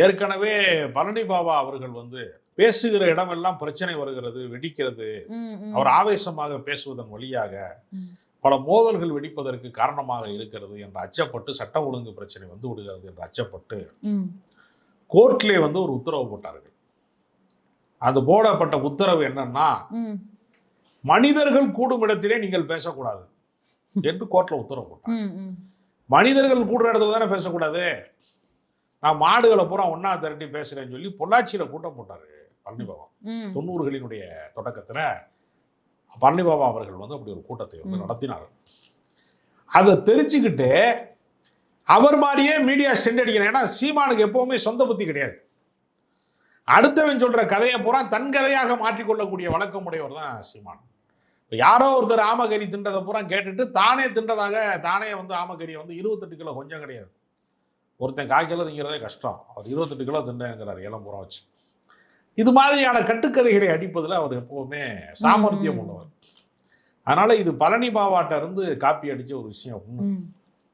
ஏற்கனவே பழனி பாபா அவர்கள் பேசுகிற இடமெல்லாம் பிரச்சனை வருகிறது, வெடிக்கிறது. அவர் ஆவேசமாக பேசுவதன் வழியாக பல மோதல்கள் வெடிப்பதற்கு காரணமாக இருக்கிறது என்று அச்சப்பட்டு, சட்ட ஒழுங்கு பிரச்சனை வந்து விடுகிறது என்று அச்சப்பட்டு கோர்ட்லே ஒரு உத்தரவு போட்டார்கள். அது போடப்பட்ட உத்தரவு என்னன்னா, மனிதர்கள் கூடும் இடத்திலே நீங்கள் பேசக்கூடாது என்று கோர்ட்ல உத்தரவு போட்டாங்க. மனிதர்கள் கூடுற இடத்துல தானே பேசக்கூடாது. நான் மாடுகளை பூரா ஒன்னா திரட்டி பேசுறேன்னு சொல்லி பொள்ளாச்சியில கூட்டம் போட்டாரு பழனி பாபா. 90களினுடைய தொடக்கத்துல பழனி பாபா அவர்கள் அப்படி ஒரு கூட்டத்தை நடத்தினார். அதை தெரிஞ்சுக்கிட்டு அவர் மாதிரியே மீடியா ஸ்டெண்ட் அடிக்கிறேன். ஏன்னா சீமானுக்கு எப்பவுமே சொந்த புத்தி கிடையாது. அடுத்தவன் சொல்ற கதையை பூரா தன் கதையாக மாற்றிக்கொள்ளக்கூடிய வழக்கம் உடையவர் தான் சீமான். யாரோ ஒருத்தர் ஆமக்கறி தின்றதை பூரா கேட்டுட்டு தானே தின்றதாக தானே ஆமக்கறியை 28 கிலோ கொஞ்சம் கிடையாது. ஒருத்தன் 1/4 கிலோ திங்கிறதே கஷ்டம். அவர் 28 கிலோ தின்றேங்கிறார் இளம் பூரா வச்சு. இது மாதிரியான கட்டுக்கதைகளை அடிப்பதில் அவர் எப்பவுமே சாமர்த்தியம் உள்ளவர். அதனால இது பழனி பாபாட்ட இருந்து காப்பி அடிச்ச ஒரு விஷயம்.